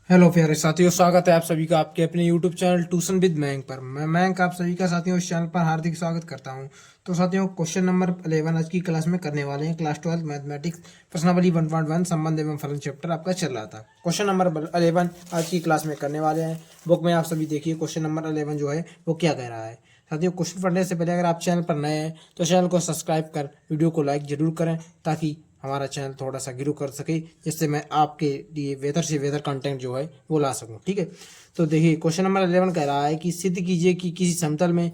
Hello प्यारे साथियों, स्वागत है आप सभी का आपके अपने YouTube channel tuition with Mayank पर। मैं मयंक आप सभी का साथियों इस चैनल पर हार्दिक स्वागत करता हूं। तो साथियों, क्वेश्चन नंबर 11 आज की क्लास में करने वाले हैं। क्लास 12 मैथमेटिक्स प्रश्नावली 1.1 संबंध एवं फलन चैप्टर आपका चल रहा था। क्वेश्चन नंबर 11 आज की क्लास में करने वाले हैं। बुक में आप सभी देखिए क्वेश्चन नंबर 11 जो है वो क्या कह रहा है। साथियों, क्वेश्चन पढ़ने से पहले अगर आप चैनल पर नए हैं तो चैनल को सब्सक्राइब कर वीडियो को लाइक जरूर करें, ताकि हमारा चैनल थोड़ा सा ग्रो कर सके, जिससे मैं आपके लिए बेहतर से बेहतर कंटेंट जो है वो ला सकूं। ठीक है, तो देखिए क्वेश्चन नंबर 11 कह रहा है कि सिद्ध कीजिए कि किसी समतल में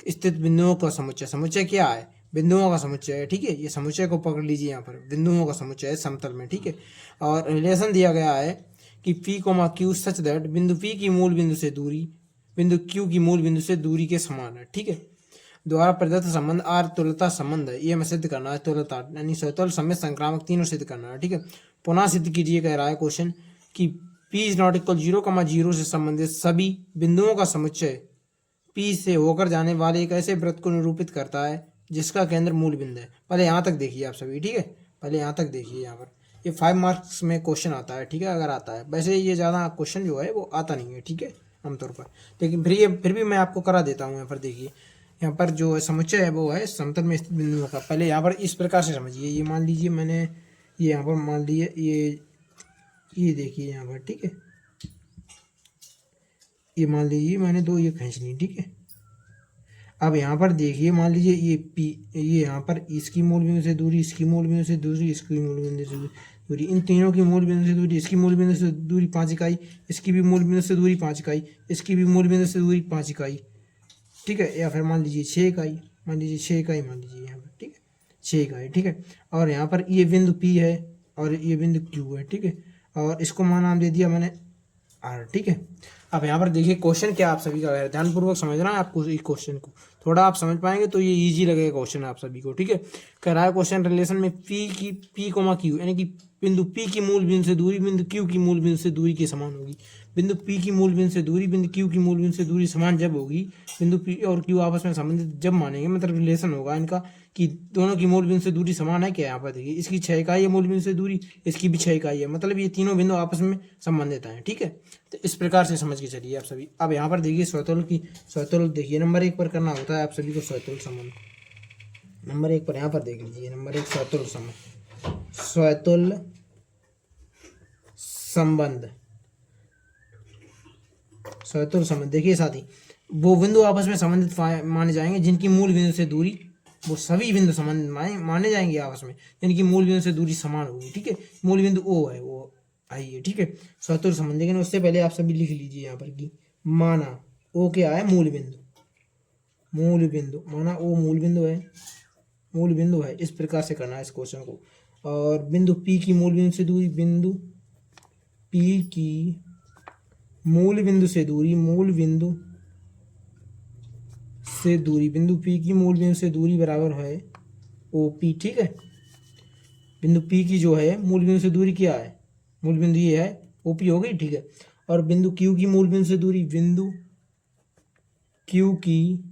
स्थित बिंदुओं का समुच्चय, समुच्चय क्या है? बिंदुओं का समुच्चय है। ठीक है, ये समुच्चय को पकड़ लीजिए, यहाँ पर बिंदुओं का समुच्चय है समतल में। ठीक है, और रिलेशन दिया गया है कि P coma Q such that बिंदु पी की मूल बिंदु से दूरी बिंदु क्यू की मूल बिंदु से दूरी के समान है। ठीक है, द्वारा प्रदत्त संबंध आर तुल्यता संबंध है, ये हमें सिद्ध करना है। तुल्यता यानी स्वतंत्र, समय, संक्रामक तीनों सिद्ध करना है। ठीक है, पुनः सिद्ध कीजिए कह रहा है क्वेश्चन कि पी इज नॉट इक्वल 0,0 से संबंधित सभी बिंदुओं का समुच्चय पी से होकर जाने वाले एक ऐसे वृत्त को निरूपित करता है जिसका केंद्र मूल बिंदु है। पहले यहाँ तक देखिए आप सभी। ठीक है, पहले यहाँ तक देखिए। यहाँ पर ये 5 मार्क्स में क्वेश्चन आता है। ठीक है, अगर आता है, वैसे ये ज़्यादा क्वेश्चन जो है वो आता नहीं है। ठीक है, आमतौर पर, लेकिन फिर भी मैं आपको करा देता हूँ। यहाँ पर देखिए, यहाँ पर जो समुच्चय है वो है समतल में स्थित बिंदुओं का। पहले यहाँ पर इस प्रकार से समझिए। ये मान लीजिए मैंने ये यहाँ पर मान लिए ये देखिए यहाँ पर। ठीक है, ये मान लीजिए मैंने दो ये खींच ली। ठीक है, अब यहाँ पर देखिए, मान लीजिए ये यहाँ पर इसकी मूल बिंदु से दूरी, इसकी मूल बिंदु से दूरी, इसकी मूल बिंदु से दूरी, इन तीनों की मूल बिंदु से दूरी, इसकी मूल बिंदु से दूरी 5 इकाई, इसकी भी मूल बिंदु से दूरी 5 इकाई, इसकी भी मूल बिंदु से दूरी 5 इकाई। ठीक है, या फिर मान लीजिए 6 इकाई, मान लीजिए 6 इकाई, मान लीजिए यहाँ पर। ठीक है, 6 इकाई। ठीक है, और यहाँ पर ये बिंदु पी है और ये बिंदु क्यू है। ठीक है, और इसको मान नाम दे दिया मैंने आर। ठीक है, अब यहाँ पर देखिए क्वेश्चन क्या आप सभी का है, ध्यानपूर्वक समझना है आपको। इस क्वेश्चन को थोड़ा आप समझ पाएंगे तो ये इजी लगेगा क्वेश्चन आप सभी को। ठीक है, कह रहा है क्वेश्चन रिलेशन में पी कोमा क्यू, यानी कि बिंदु पी की मूल बिंदु से दूरी बिंदु क्यू की मूल बिंदु से दूरी के समान होगी। बिंदु पी की मूल बिंदु से दूरी बिंदु क्यू की मूल बिंदु से दूरी समान जब होगी, बिंदु पी और क्यू आपस में संबंधित जब मानेंगे, मतलब रिलेशन होगा इनका कि दोनों की मूल बिंदु से दूरी समान है। क्या यहाँ पर देखिए, इसकी 6 इकाई है मूल बिंदु से दूरी, इसकी भी 6 इकाई है, मतलब ये तीनों बिंदु आपस में संबंधित हैं। ठीक है, तो इस प्रकार से समझ के चलिए आप सभी। अब यहाँ पर देखिए स्वतुल्य देखिए, नंबर 1 पर करना होता है आप सभी को स्वतुल्य संबंध। नंबर 1 पर यहाँ पर देख लीजिए, नंबर 1 स्वतुल्य संबंध। स्वतुल्य संबंध, स्वतुल्य संबंध देखिए साथी, वो बिंदु आपस में संबंधित माने जाएंगे जिनकी मूल बिंदु से दूरी, वो सभी बिंदु संबंधित माने जाएंगे आपस में जिनकी मूल बिंदु से दूरी समान होगी। ठीक है, मूल बिंदु ओ है, वो आई है। ठीक है, स्वतुल्य संबंध। लेकिन उससे पहले आप सभी लिख लीजिए यहाँ पर कि माना ओ क्या है, मूल बिंदु। मूल बिंदु माना ओ मूल बिंदु है, मूल बिंदु है। इस प्रकार से करना है इस क्वेश्चन को। और बिंदु पी की मूल बिंदु से दूरी, बिंदु पी की मूल बिंदु से दूरी, मूल बिंदु से दूरी, बिंदु पी की मूल बिंदु से दूरी बराबर है ओ पी। ठीक है, बिंदु पी की जो है मूल बिंदु से दूरी क्या है, मूल बिंदु ये है ओ पी हो गई। ठीक है, और बिंदु क्यू की मूल बिंदु से दूरी, बिंदु क्यू की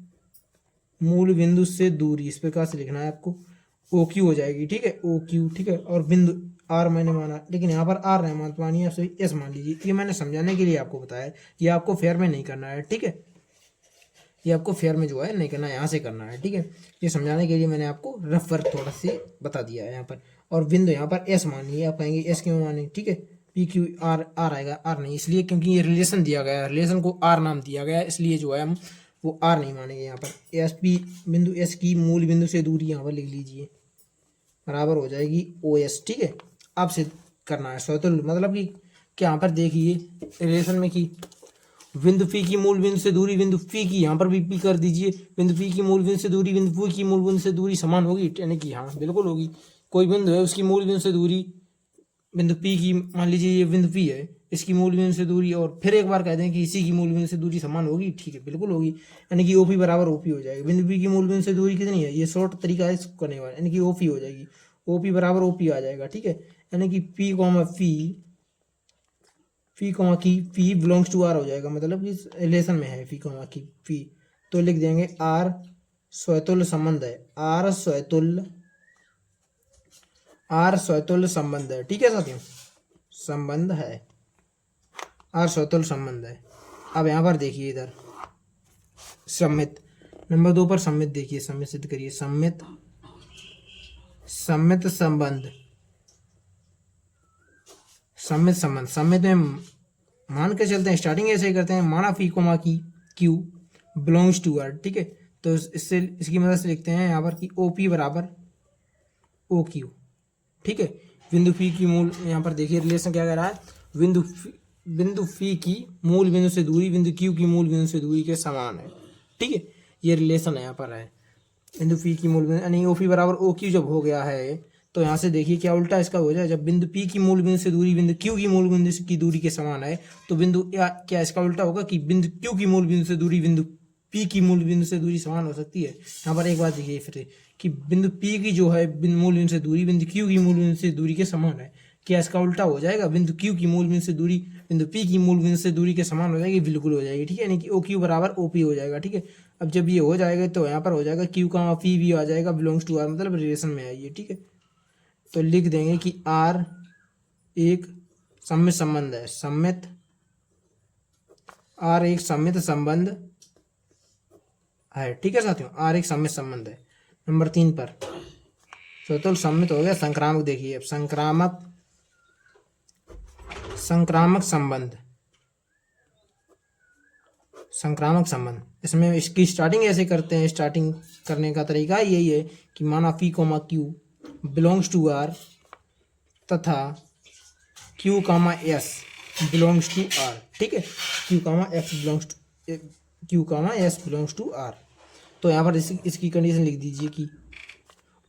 मूल बिंदु से दूरी, इस प्रकार से लिखना है आपको, ओ क्यू हो जाएगी। ठीक है, ओ क्यू। ठीक है, और बिंदु आर मैंने माना, लेकिन यहाँ पर आर नहीं मान मानिए आप सही, एस मान लीजिए। ये मैंने समझाने के लिए आपको बताया, ये आपको फेयर में नहीं करना है। ठीक है, ये आपको फेयर में जो है नहीं करना है, यहाँ से करना है। ठीक है, ये समझाने के लिए मैंने आपको रफ वर्क थोड़ा सी बता दिया है यहाँ पर। और बिंदु यहाँ पर एस मानिए, आप कहेंगे एस क्यों माने? ठीक है, पी क्यू आर, आर आएगा, आर नहीं, इसलिए क्योंकि ये रिलेशन दिया गया है, रिलेशन को आर नाम दिया गया है, इसलिए जो है हम वो आर नहीं मानेंगे। यहाँ पर एस पी बिंदु एस की मूल बिंदु से दूरी यहाँ पर लिख लीजिए, बराबर हो जाएगी ओ एस। ठीक है, अब से करना है स्वतुल्य, मतलब कि क्या, यहाँ पर देखिए रिलेशन में कि बिंदु पी की मूल बिंदु से दूरी, बिंदु पी की यहाँ पर भी पी कर दीजिए, बिंदु पी की मूल बिंदु से दूरी बिंदु पी की मूल बिंदु से दूरी समान होगी, यानी कि हाँ बिल्कुल होगी। कोई बिंदु है उसकी मूल बिंदु से दूरी बिंदु पी की, मान लीजिए ये बिंदु पी है, इसकी मूल बिंदु से दूरी, और फिर एक बार कह दें कि इसी की मूल बिंदु से दूरी समान होगी। ठीक है, बिल्कुल होगी, यानी कि ओपी बराबर ओपी हो जाएगी। बिंदु पी की मूल बिंदु से दूरी कितनी है, ये शॉर्ट तरीका है इसको करने वाला, यानी कि ओपी हो जाएगी, ओपी बराबर ओपी आ जाएगा। ठीक है, यानी कि पी कॉमा पी, फी कॉमा की पी बिलोंग्स टू आर हो जाएगा, मतलब कि रिलेशन में है फी कॉमा की पी, तो लिख देंगे आर स्वतुल्य संबंध है, आर स्वतुल्य संबंध है। ठीक है साथियों, संबंध है, आर समतुल्य संबंध है। अब यहाँ पर देखिए इधर सम्मित, नंबर 2 पर सम्मित देखिए, सम्मित सिद्ध करिए। सम्मित संबंध, सम्मित संबंध, सम्मित में मान के चलते हैं, स्टार्टिंग ऐसे ही करते हैं, माना फी कोमा की क्यू बिलोंग्स टू आर, ठीक है। तो इससे इसकी मदद से लिखते हैं यहाँ पर कि ओ पी बराबर ओ क्यू, ठीक है। बिंदु फी की मूल, यहाँ पर देखिए रिलेशन क्या कह रहा है, बिंदु फी की मूल बिंदु से दूरी बिंदु क्यू की मूल बिंदु से दूरी के समान है, ठीक है। ये रिलेशन यहाँ पर है, बिंदु फी की मूल बिंदु यानी ओ फी बराबर ओ क्यू जब हो गया है तो यहाँ से देखिए क्या उल्टा इसका हो जाए, जब बिंदु पी की मूल बिंदु से दूरी बिंदु क्यू की मूल बिंदु की दूरी के समान है तो बिंदु क्या इसका उल्टा होगा कि बिंदु क्यू की मूल बिंदु से दूरी बिंदु पी की मूल बिंदु से दूरी समान हो सकती है। यहाँ पर एक बात देखिए फिर कि बिंदु पी की जो है मूल बिंदु से दूरी बिंदु क्यू की मूल बिंदु से दूरी के समान है, क्या इसका उल्टा हो जाएगा, बिंदु क्यू की मूल बिंदु से दूरी बिंदु पी की मूल बिंदु से दूरी के समान हो जाएगी, बिल्कुल हो जाएगी, ठीक है। यानी कि ओ क्यू बराबर ओ पी हो जाएगा, ठीक है। अब जब ये हो जाएगा तो यहाँ पर हो जाएगा क्यू का पी भी आ जाएगा, बिलोंग्स टू आर मतलब रिलेशन में आइए, ठीक है। तो लिख देंगे कि आर एक सम्मित संबंध है, आर एक सम्मित संबंध है, ठीक है साथियों, आर एक सम्मित संबंध है। नंबर 3 पर तो सम्मित हो गया। संक्रामक देखिए, अब संक्रामक संबंध, इसमें इसकी स्टार्टिंग ऐसे करते हैं, स्टार्टिंग करने का तरीका यही है कि माना phi comma Q belongs to R तथा Q comma S belongs to R, ठीक है। Q comma S belongs to R. तो यहाँ पर इसकी कंडीशन लिख दीजिए कि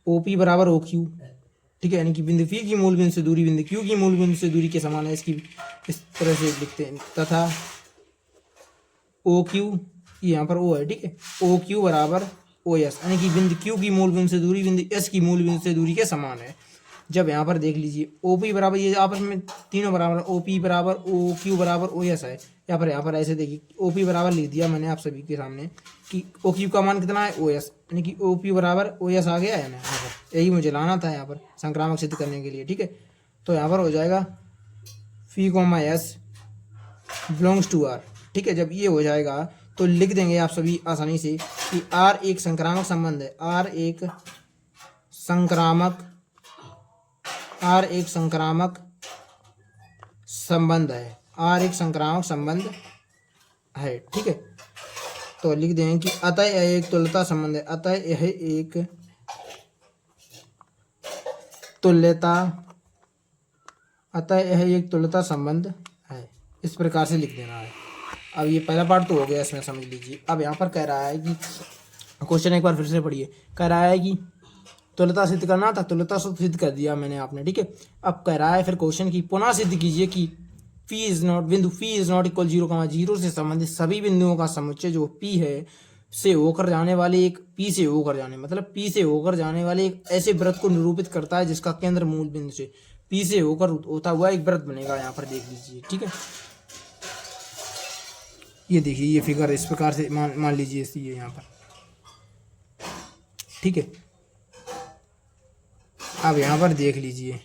ओ पी बराबर ओ क्यू, ठीक है, यानी कि बिंदु पी की मूल बिंदु से दूरी बिंदु क्यू की मूल बिंदु से दूरी के समान है, इसकी इस तरह से लिखते हैं, तथा ओ क्यू यहाँ पर ओ है, ठीक है, ओ क्यू बराबर ओ एस यानी कि बिंदु क्यू की मूल बिंदु से दूरी बिंदु एस की मूल बिंदु से दूरी के समान है। जब यहाँ पर देख लीजिए ओ पी बराबर, ये आपस में तीनों बराबर, ओ पी बराबर ओ क्यू बराबर ओ एस है, यहाँ पर ऐसे देखिए ओ पी बराबर लिख दिया मैंने आप सभी के सामने कि ओ क्यू का मान कितना है ओ एस, यानी कि ओ पी बराबर ओ एस आ गया है ना, यहाँ पर यही मुझे लाना था यहाँ पर संक्रामक सिद्ध करने के लिए, ठीक है। तो यहाँ पर हो जाएगा phi comma S belongs to R, ठीक है। जब ये हो जाएगा तो लिख देंगे आप सभी आसानी से कि आर एक संक्रामक संबंध है, आर एक संक्रामक संबंध है, आर एक संक्रामक संबंध है, ठीक है। तो लिख देंगे कि अतः यह एक तुल्यता संबंध है, अतः यह एक तुल्यता संबंध है, इस प्रकार से लिख देना है। अब ये पहला पार्ट तो हो गया, इसमें समझ लीजिए। अब यहाँ पर कह रहा है कि क्वेश्चन एक बार फिर से पढ़िए, कह रहा है कि तुल्यता सिद्ध करना था, तुल्यता सिद्ध कर दिया मैंने आपने, ठीक है। अब कह रहा है फिर क्वेश्चन की पुनः सिद्ध कीजिए कि बिंदु P इज नॉट इक्वल 0,0 से संबंधित सभी बिंदुओं का समुच्चय जो P है से होकर जाने वाले एक P से होकर जाने वाले एक ऐसे वृत्त को निरूपित करता है जिसका केंद्र मूल बिंदु से P से होकर होता हुआ एक वृत्त बनेगा। यहाँ पर देख लीजिए, ठीक है। ये देखिए ये फिगर इस प्रकार से मान लीजिए ये यहाँ पर, ठीक है। अब यहाँ पर देख लीजिए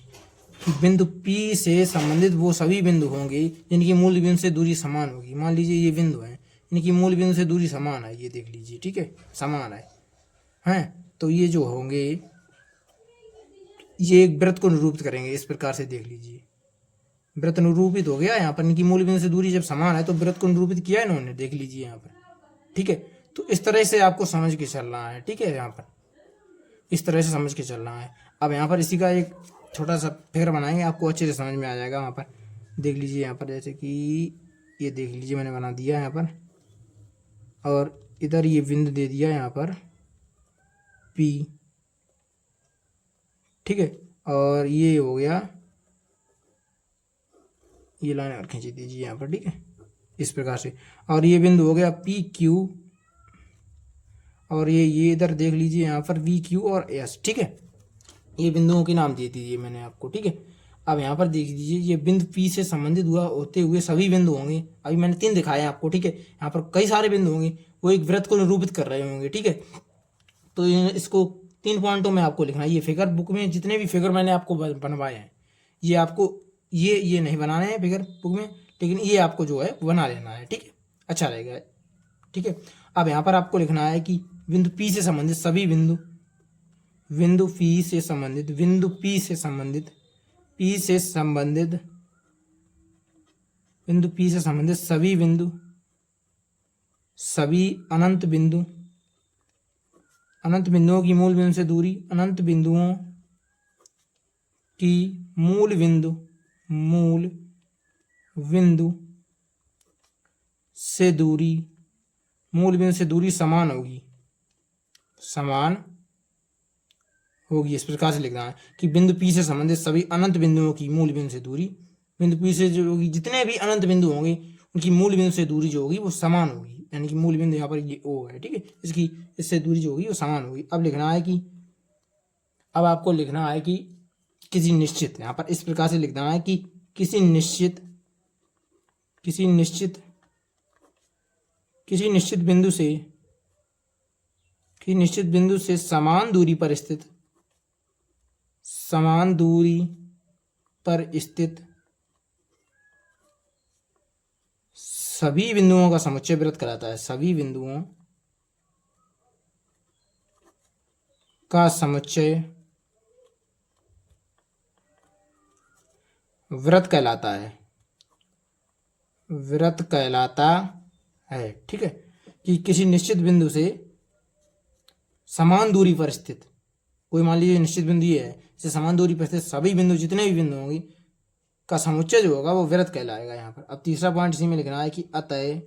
कि बिंदु P से संबंधित वो सभी बिंदु होंगे जिनकी मूल बिंदु से दूरी समान होगी। मान लीजिए ये बिंदु है, इनकी मूल बिंदु से दूरी समान है, ये देख लीजिए, ठीक है, समान है, हैं। तो ये जो होंगे ये एक वृत्त को निरूपित करेंगे, इस प्रकार से देख लीजिए, वृत्त निरूपित हो गया। यहाँ पर इनकी मूल बिंदु से दूरी जब समान है तो वृत्त को निरूपित किया इन्होंने, देख लीजिए यहाँ पर, ठीक है। तो इस तरह से आपको समझ के चलना है, ठीक है, यहाँ पर इस तरह से समझ के चलना है। अब यहाँ पर इसी का एक छोटा सा फिगर बनाएंगे, आपको अच्छे से समझ में आ जाएगा। वहाँ पर देख लीजिए, यहाँ पर जैसे कि ये देख लीजिए मैंने बना दिया यहाँ पर, और इधर ये बिंदु दे दिया यहाँ पर P, ठीक है, और ये हो गया, ये लाइन और खींच दीजिए यहाँ पर, ठीक है, इस प्रकार से। और ये बिंदु हो गया PQ, और ये इधर देख लीजिए यहाँ पर VQ और S, ठीक है। ये बिंदुओं के नाम दे दीजिए मैंने आपको, ठीक है। अब यहाँ पर देख लीजिए ये बिंदु P से संबंधित होते हुए सभी बिंदु होंगे, अभी मैंने 3 दिखाए आपको, ठीक है। यहाँ पर कई सारे बिंदु होंगे, वो एक वृत्त को निरूपित कर रहे होंगे, ठीक है। तो इसको 3 पॉइंटों में आपको लिखना है। ये फिगर बुक में जितने भी फिगर मैंने आपको बनवाए हैं, ये आपको ये नहीं बनाने हैं फिगर बुक में, लेकिन ये आपको जो है बना लेना है, ठीक है, अच्छा रहेगा, ठीक है। अब यहाँ पर आपको लिखना है कि बिंदु P से संबंधित सभी बिंदु, बिंदु P से संबंधित, बिंदु P से संबंधित, P से संबंधित, बिंदु P से संबंधित सभी बिंदु, सभी अनंत बिंदु, अनंत बिंदुओं की मूल बिंदु से दूरी, अनंत बिंदुओं की मूल बिंदु, मूल बिंदु से दूरी, मूल बिंदु से दूरी समान होगी, समान होगी। इस प्रकार से लिखना है कि बिंदु P से संबंधित सभी अनंत बिंदुओं की मूल बिंदु से दूरी, बिंदु P से जो होगी जितने भी अनंत बिंदु होंगे उनकी मूल बिंदु से दूरी जो होगी वो समान होगी, यानी कि मूल बिंदु यहाँ पर ये O है, ठीक है, इसकी इससे दूरी जो होगी वो समान होगी। अब लिखना है कि, अब आपको लिखना है कि किसी निश्चित, यहाँ पर इस प्रकार से लिखना है कि किसी निश्चित बिंदु से, किसी निश्चित बिंदु से समान दूरी पर स्थित, समान दूरी पर स्थित सभी बिंदुओं का समुच्चय वृत्त कहलाता है, सभी बिंदुओं का समुच्चय वृत्त कहलाता है, वृत्त कहलाता है, ठीक है। कि किसी निश्चित बिंदु से समान दूरी पर स्थित, कोई मान लीजिए निश्चित बिंदु ये है, इसे समान दूरी पर स्थित सभी बिंदु, जितने भी बिंदु होंगे का समुच्चय जो होगा वो वृत्त कहलाएगा यहाँ पर। अब तीसरा पॉइंट इसी में लिखना है कि अतः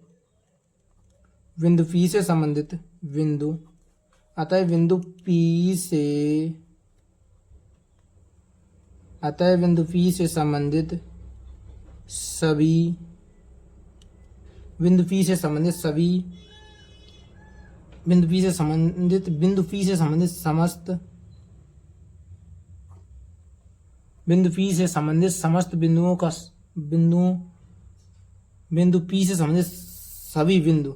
बिंदु P से संबंधित, बिंदु, अतः बिंदु P से, अतः बिंदु P से संबंधित सभी, बिंदु P से संबंधित सभी, बिंदु P से संबंधित, बिंदु P से संबंधित समस्त, बिंदु P से संबंधित समस्त बिंदुओं का, बिंदु P से संबंधित सभी बिंदु,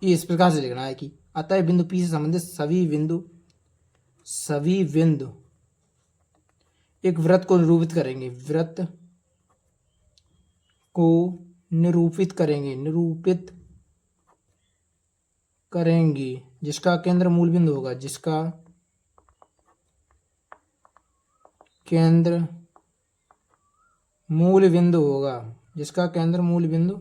ये इस प्रकार से लिखना है कि अतः बिंदु P से संबंधित सभी बिंदु, सभी बिंदु एक वृत्त को निरूपित करेंगे, वृत्त को निरूपित करेंगे, निरूपित करेंगे, जिसका केंद्र मूल बिंदु होगा, जिसका केंद्र मूल बिंदु होगा, जिसका केंद्र मूल बिंदु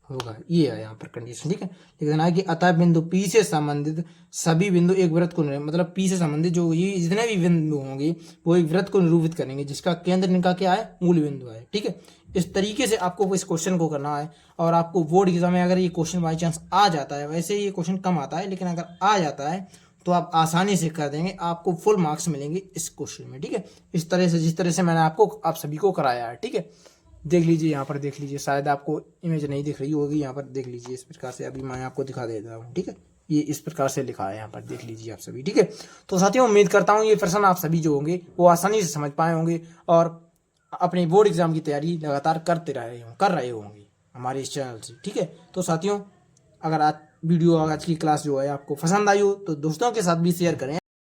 होगा। ये है यहाँ पर कंडीशन, ठीक है। लिख देना है कि अतः बिंदु P से संबंधित सभी बिंदु एक वृत्त को, मतलब P से संबंधित जो ये जितने भी बिंदु होंगे वो एक वृत्त को निरूपित करेंगे, जिसका केंद्र इनका क्या है, मूल बिंदु है, ठीक है। इस तरीके से आपको इस क्वेश्चन को करना है। और आपको बोर्ड एग्जाम में अगर ये क्वेश्चन बाई चांस आ जाता है, वैसे ये क्वेश्चन कम आता है, लेकिन अगर आ जाता है तो आप आसानी से कर देंगे, आपको फुल मार्क्स मिलेंगे इस क्वेश्चन में, ठीक है। इस तरह से, जिस तरह से मैंने आपको, आप सभी को कराया है, ठीक है। देख लीजिए यहाँ पर, देख लीजिए, शायद आपको इमेज नहीं दिख रही होगी, यहाँ पर देख लीजिए इस प्रकार से, अभी मैं आपको दिखा देता हूँ, ठीक है। ये इस प्रकार से लिखा है यहाँ पर, देख लीजिए आप सभी, ठीक है। तो साथियों उम्मीद करता हूँ ये प्रश्न आप सभी जो होंगे वो आसानी से समझ पाए होंगे और अपने बोर्ड एग्जाम की तैयारी लगातार कर रहे होंगे हमारे इस चैनल से, ठीक है। तो साथियों अगर आज वीडियो, आज की क्लास जो है आपको पसंद आई हो तो दोस्तों के साथ भी शेयर करें।